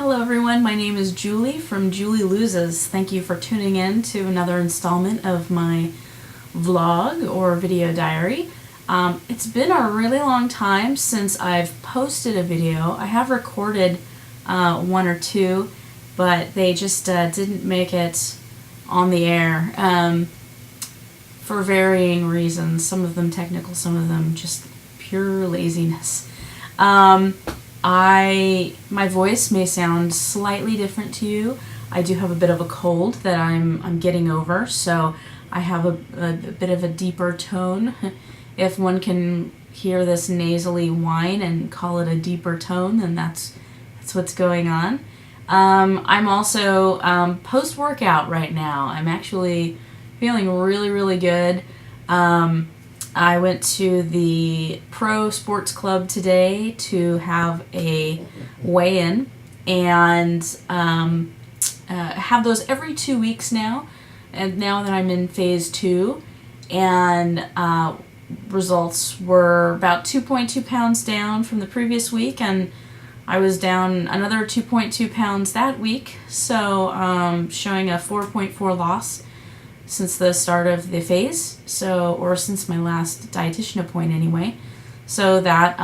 Hello everyone, my name is Julie from Julie Loses. Thank you for tuning in to another installment of my vlog or video diary. It's been a really long time since I've posted a video. I have recorded one or two, but they just didn't make it on the air for varying reasons. Some of them technical, some of them just pure laziness. My voice may sound slightly different to you. I do have a bit of a cold that I'm getting over, so I have a bit of a deeper tone. If one can hear this nasally whine and call it a deeper tone, then that's what's going on. I'm also post-workout right now. I'm actually feeling really good. I went to the Pro Sports Club today to have a weigh-in, and have those every 2 weeks now. And now that I'm in phase 2, and results were about 2.2 pounds down from the previous week, and I was down another 2.2 pounds that week, so showing a 4.4 loss since the start of the phase, or since my last dietitian appointment anyway. So that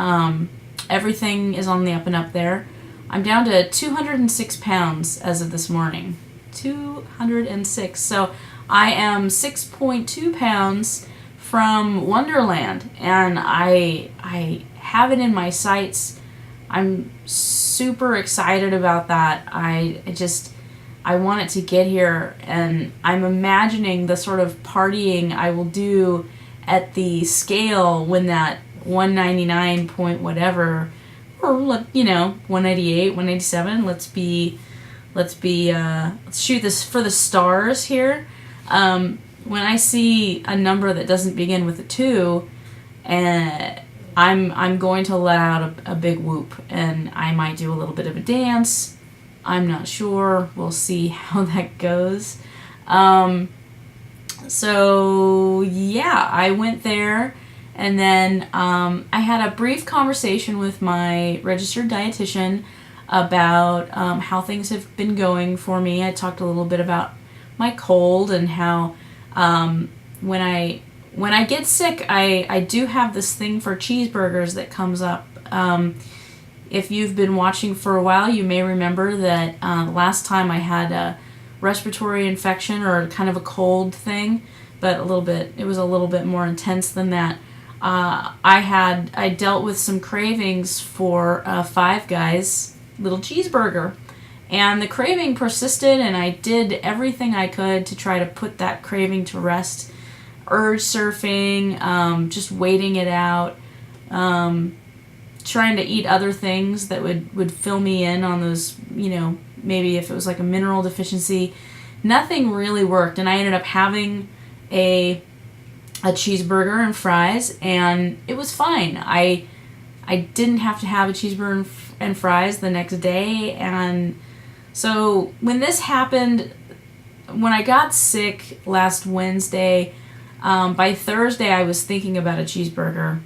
everything is on the up and up there. I'm down to 206 pounds as of this morning. 206. So I am 6.2 pounds from Wonderland, and I have it in my sights. I'm super excited about that. I want it to get here, and I'm imagining the sort of partying I will do at the scale when that 199 point whatever, or 198, 197. Let's shoot this for the stars here. When I see a number that doesn't begin with a 2, I'm going to let out a big whoop, and I might do a little bit of a dance. I'm not sure. We'll see how that goes. So yeah, I went there, and then I had a brief conversation with my registered dietitian about how things have been going for me. I talked a little bit about my cold and how when I get sick, I do have this thing for cheeseburgers that comes up. If you've been watching for a while, you may remember that last time I had a respiratory infection, or kind of a cold thing, but it was a little bit more intense than that. I dealt with some cravings for Five Guys little cheeseburger, and the craving persisted, and I did everything I could to try to put that craving to rest. Urge surfing, just waiting it out, trying to eat other things that would fill me in on those, maybe if it was like a mineral deficiency. Nothing really worked, and I ended up having a cheeseburger and fries, and it was fine. I didn't have to have a cheeseburger and fries the next day, and so when this happened, when I got sick last Wednesday, by Thursday I was thinking about a cheeseburger.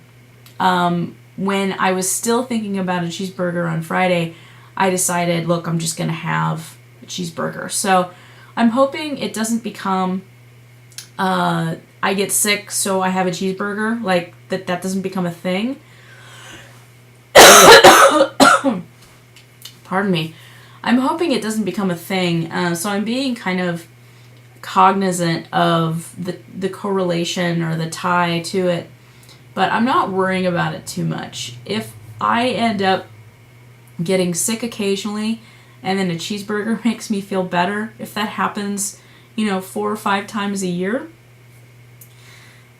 When I was still thinking about a cheeseburger on Friday, I decided, look, I'm just going to have a cheeseburger. So I'm hoping it doesn't become, I get sick, so I have a cheeseburger, like that doesn't become a thing. Pardon me. I'm hoping it doesn't become a thing. So I'm being kind of cognizant of the correlation or the tie to it. But I'm not worrying about it too much. If I end up getting sick occasionally, and then a cheeseburger makes me feel better, if that happens, 4 or 5 times a year,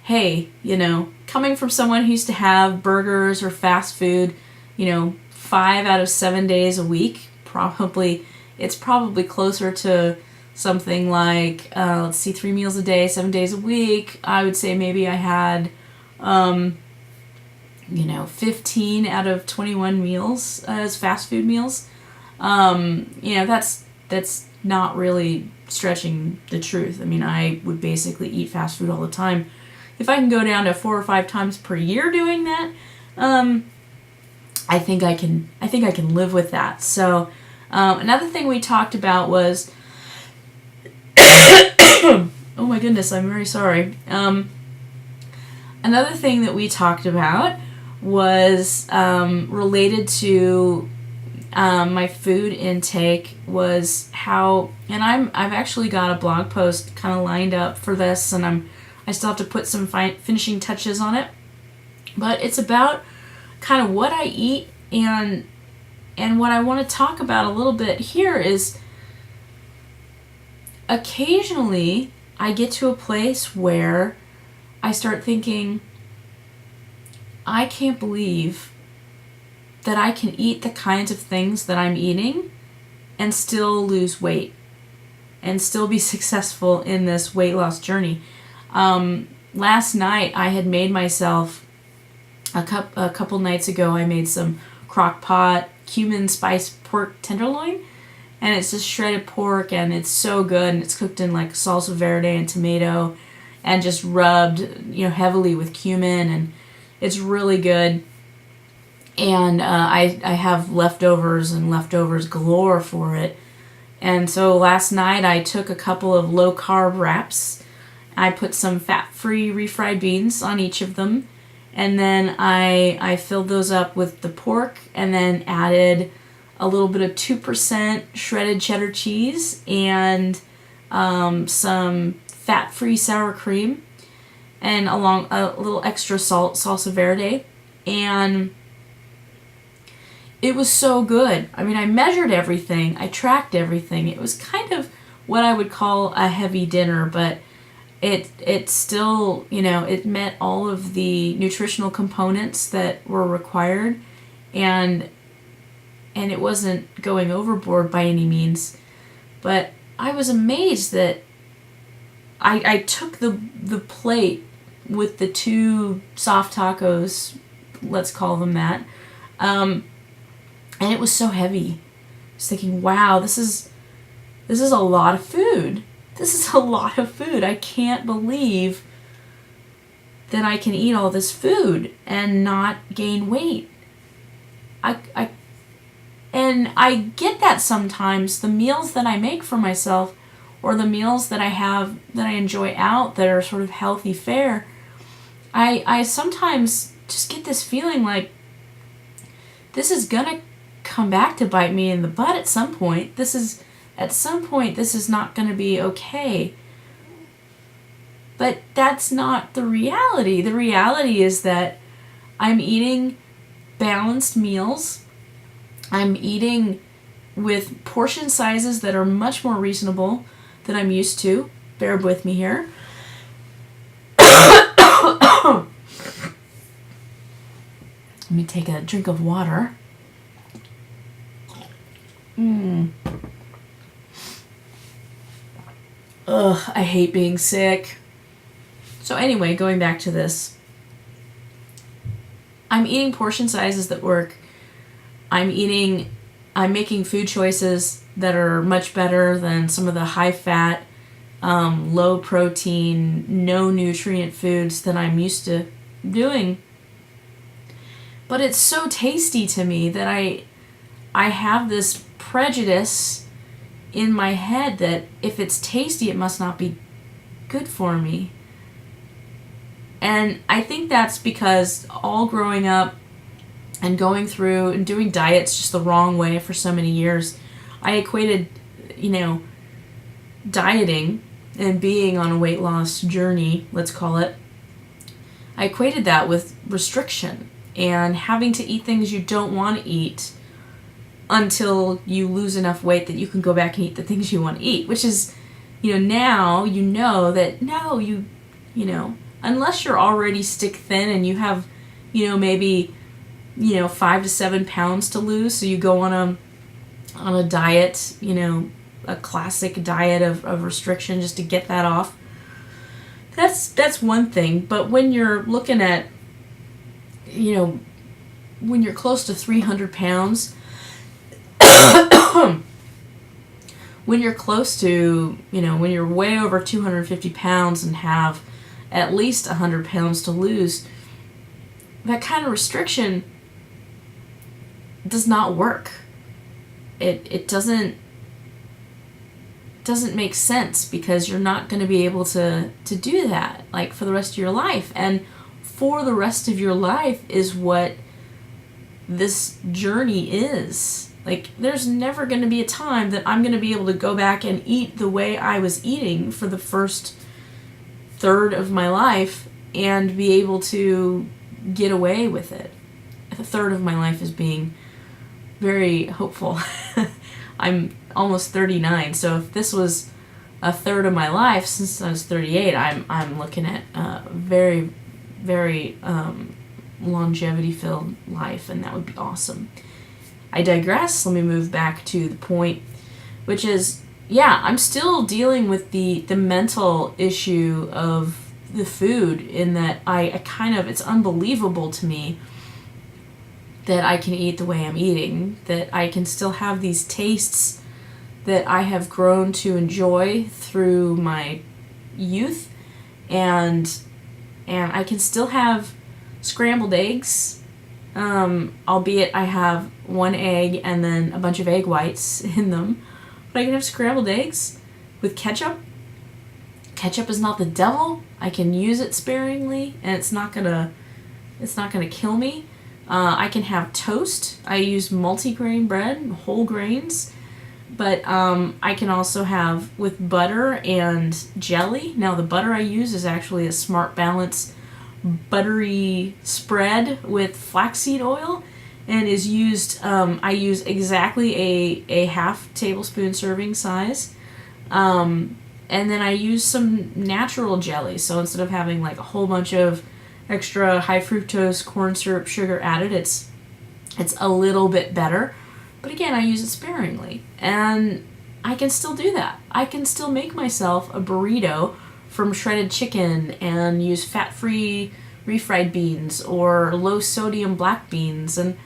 hey, coming from someone who used to have burgers or fast food, 5 out of 7 days a week, it's probably closer to something like, 3 meals a day, 7 days a week. I would say maybe I had 15 out of 21 meals as fast food meals. That's not really stretching the truth. I mean, I would basically eat fast food all the time. If I can go down to 4 or 5 times per year doing that, I think I can live with that. So Another thing we talked about was, oh my goodness, I'm very sorry. Another thing that we talked about was related to my food intake, was how, and I've actually got a blog post kind of lined up for this, and I still have to put some finishing touches on it, but it's about kind of what I eat, and what I want to talk about a little bit here is occasionally I get to a place where I start thinking, I can't believe that I can eat the kinds of things that I'm eating and still lose weight and still be successful in this weight loss journey. Last night I had made myself, a couple nights ago, I made some crock pot cumin spice pork tenderloin, and it's just shredded pork, and it's so good, and it's cooked in like salsa verde and tomato and just rubbed, heavily with cumin, and it's really good. And I have leftovers and leftovers galore for it. And so last night I took a couple of low carb wraps. I put some fat-free refried beans on each of them. And then I filled those up with the pork, and then added a little bit of 2% shredded cheddar cheese and some fat-free sour cream, and along a little extra salt, salsa verde. And it was so good. I mean, I measured everything. I tracked everything. It was kind of what I would call a heavy dinner, but it still, it met all of the nutritional components that were required, and it wasn't going overboard by any means. But I was amazed that I took the plate with the 2 soft tacos, let's call them that, and it was so heavy. I was thinking, wow, this is a lot of food. This is a lot of food. I can't believe that I can eat all this food and not gain weight. And I get that sometimes. The meals that I make for myself, or the meals that I have that I enjoy out that are sort of healthy fare, I sometimes just get this feeling like this is gonna come back to bite me in the butt at some point. This is not going to be okay. But that's not the reality. The reality is that I'm eating balanced meals. I'm eating with portion sizes that are much more reasonable than I'm used to. Bear with me here. Let me take a drink of water. Ugh, I hate being sick. So anyway, going back to this. I'm eating portion sizes that work. I'm making food choices that are much better than some of the high fat, low protein, no nutrient foods that I'm used to doing. But it's so tasty to me that I have this prejudice in my head that if it's tasty, it must not be good for me. And I think that's because all growing up and going through and doing diets just the wrong way for so many years, I equated, dieting and being on a weight loss journey, let's call it, I equated that with restriction and having to eat things you don't want to eat until you lose enough weight that you can go back and eat the things you want to eat, which is, now that no, unless you're already stick thin and you have, maybe, 5 to 7 pounds to lose, so you go on a diet, a classic diet of restriction just to get that off. That's one thing, but when you're looking at, when you're close to 300 pounds, when you're close to, when you're way over 250 pounds and have at least 100 pounds to lose, that kind of restriction does not work. it doesn't make sense, because you're not going to be able to do that like for the rest of your life. And for the rest of your life is what this journey is. Like, there's never going to be a time that I'm going to be able to go back and eat the way I was eating for the first third of my life and be able to get away with it. A third of my life is being very hopeful. I'm almost 39, so if this was a third of my life since I was 38, I'm looking at a very, very longevity-filled life, and that would be awesome. I digress. Let me move back to the point, which is, yeah, I'm still dealing with the mental issue of the food, in that I kind of, it's unbelievable to me that I can eat the way I'm eating, that I can still have these tastes that I have grown to enjoy through my youth, and I can still have scrambled eggs, albeit I have one egg and then a bunch of egg whites in them, but I can have scrambled eggs with ketchup. Ketchup is not the devil. I can use it sparingly, and it's not gonna kill me. I can have toast. I use multigrain bread, whole grains, but I can also have with butter and jelly. Now, the butter I use is actually a Smart Balance buttery spread with flaxseed oil, and is used, I use exactly a half tablespoon serving size. And then I use some natural jelly. So instead of having like a whole bunch of extra high fructose corn syrup sugar added, it's a little bit better. But again, I use it sparingly. And I can still do that. I can still make myself a burrito from shredded chicken and use fat-free refried beans or low-sodium black beans. And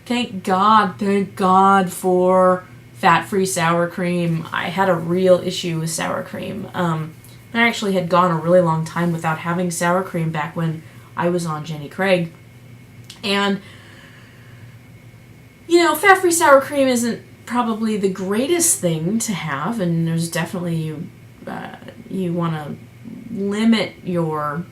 thank God for fat-free sour cream. I had a real issue with sour cream. I actually had gone a really long time without having sour cream back when I was on Jenny Craig. And, you know, fat-free sour cream isn't probably the greatest thing to have, and there's definitely, you want to limit your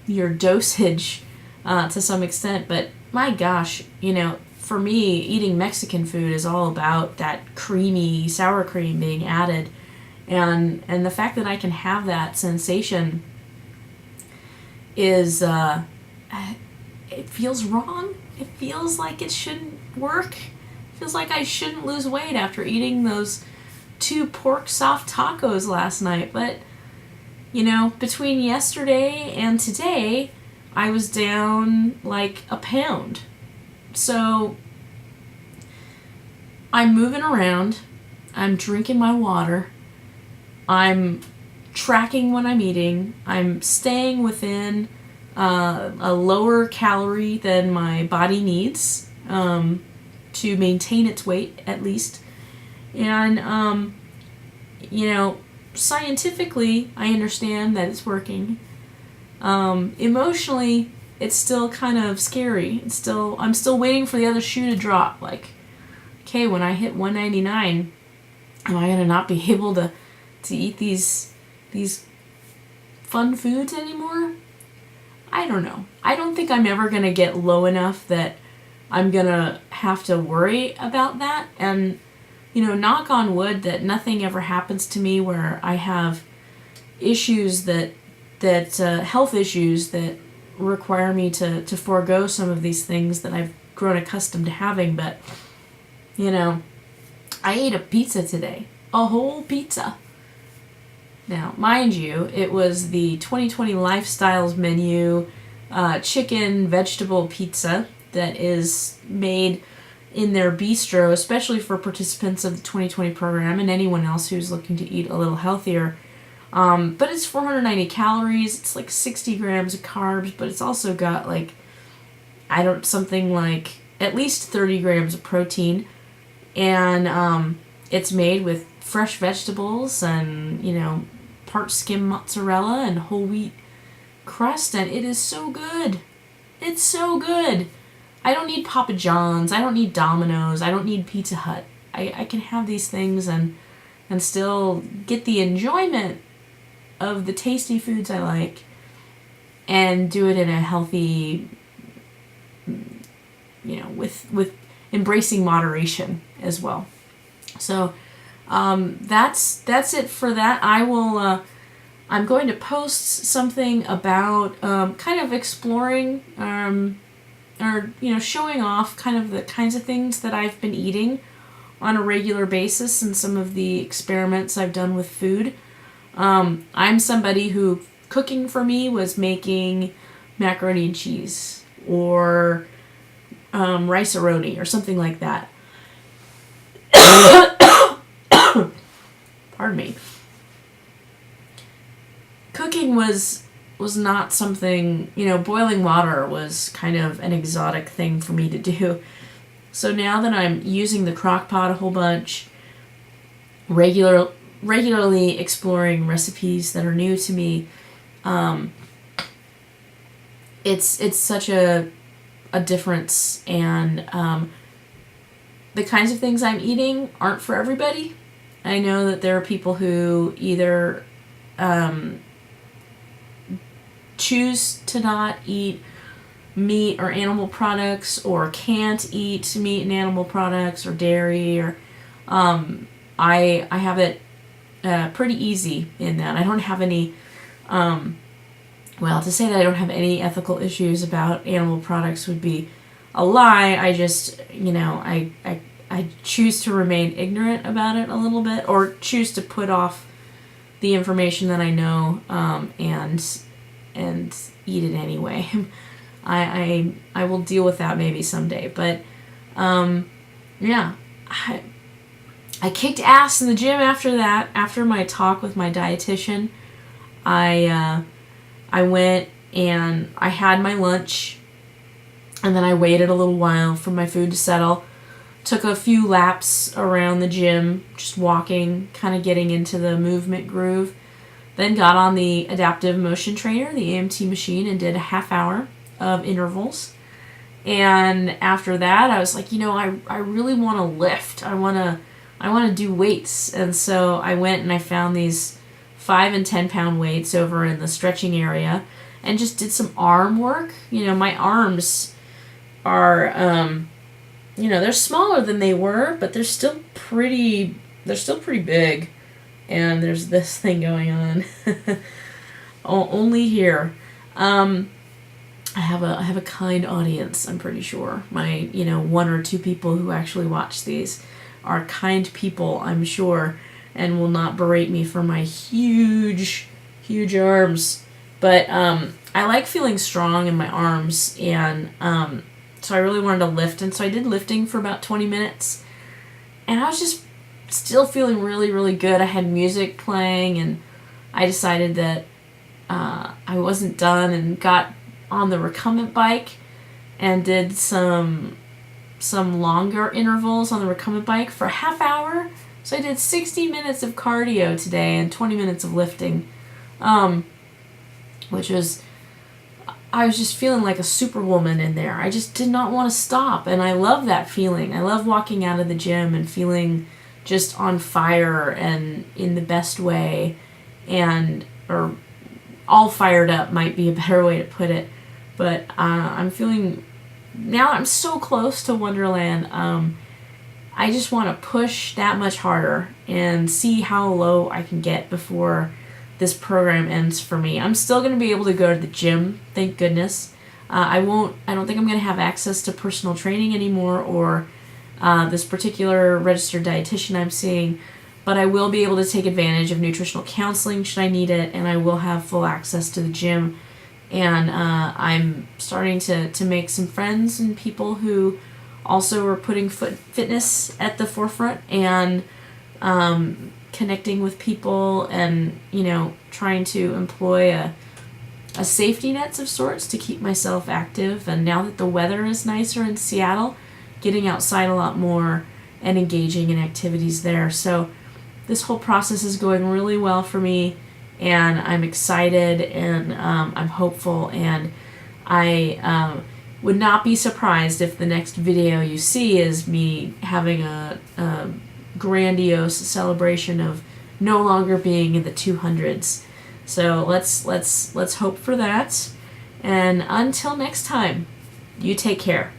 dosage to some extent. But my gosh, you know, for me, eating Mexican food is all about that creamy sour cream being added. And the fact that I can have that sensation is, it feels wrong. It feels like it shouldn't work. It feels like I shouldn't lose weight after eating those 2 pork soft tacos last night. But, you know, between yesterday and today, I was down like a pound. So I'm moving around, I'm drinking my water, I'm tracking what I'm eating, I'm staying within a lower calorie than my body needs to maintain its weight, at least. And, you know, scientifically, I understand that it's working. Emotionally, it's still kind of scary. I'm still waiting for the other shoe to drop. Like, okay, when I hit 199, am I gonna not be able to eat these fun foods anymore? I don't know. I don't think I'm ever gonna get low enough that I'm gonna have to worry about that. And, you know, knock on wood that nothing ever happens to me where I have issues that health issues that require me to forego some of these things that I've grown accustomed to having. But, you know, I ate a pizza today. A whole pizza. Now, mind you, it was the 2020 Lifestyles menu chicken vegetable pizza that is made in their bistro, especially for participants of the 2020 program and anyone else who's looking to eat a little healthier. But it's 490 calories, it's like 60 grams of carbs, but it's also got like, something like at least 30 grams of protein. And it's made with fresh vegetables and, you know, part skim mozzarella and whole wheat crust, and it is so good. It's so good. I don't need Papa John's, I don't need Domino's, I don't need Pizza Hut. I can have these things and still get the enjoyment of the tasty foods I like and do it in a healthy, with embracing moderation as well. So that's it for that. I will. I'm going to post something about kind of exploring or showing off kind of the kinds of things that I've been eating on a regular basis and some of the experiments I've done with food. I'm somebody who cooking for me was making macaroni and cheese or rice-a-roni or something like that. Pardon me. Cooking was not something, boiling water was kind of an exotic thing for me to do. So now that I'm using the crock pot a whole bunch, regularly exploring recipes that are new to me, it's such a difference, and the kinds of things I'm eating aren't for everybody. I know that there are people who either choose to not eat meat or animal products, or can't eat meat and animal products or dairy, or I have it pretty easy in that. I don't have any to say that I don't have any ethical issues about animal products would be a lie. I just, I choose to remain ignorant about it a little bit, or choose to put off the information that I know and eat it anyway. I will deal with that maybe someday, but I kicked ass in the gym after that. After my talk with my dietitian, I went and I had my lunch, and then I waited a little while for my food to settle. Took a few laps around the gym, just walking, kind of getting into the movement groove. Then got on the adaptive motion trainer, the AMT machine, and did a half hour of intervals. And after that, I was like, I really want to lift. I want to do weights. And so I went and I found these 5 and 10 pound weights over in the stretching area and just did some arm work. My arms are, they're smaller than they were, but they're still pretty big. And there's this thing going on only here. I have a kind audience, I'm pretty sure. My, 1 or 2 people who actually watch these are kind people, I'm sure, and will not berate me for my huge arms. But I like feeling strong in my arms, and so I really wanted to lift, and so I did lifting for about 20 minutes, and I was just still feeling really, really good. I had music playing, and I decided that I wasn't done, and got on the recumbent bike and did some longer intervals on the recumbent bike for a half hour. So I did 60 minutes of cardio today and 20 minutes of lifting, which was, I was just feeling like a superwoman in there. I just did not want to stop, and I love that feeling. I love walking out of the gym and feeling just on fire and in the best way, or all fired up might be a better way to put it. But I'm feeling, now I'm so close to Wonderland, I just want to push that much harder and see how low I can get before this program ends for me. I'm still going to be able to go to the gym, thank goodness. I don't think I'm going to have access to personal training anymore, or this particular registered dietitian I'm seeing, but I will be able to take advantage of nutritional counseling should I need it, and I will have full access to the gym. And I'm starting to make some friends and people who also are putting fitness at the forefront, and connecting with people, and trying to employ a safety nets of sorts to keep myself active. And now that the weather is nicer in Seattle, getting outside a lot more and engaging in activities there. So this whole process is going really well for me, and I'm excited, and I'm hopeful, and I would not be surprised if the next video you see is me having a grandiose celebration of no longer being in the 200s. So let's hope for that. And until next time, you take care.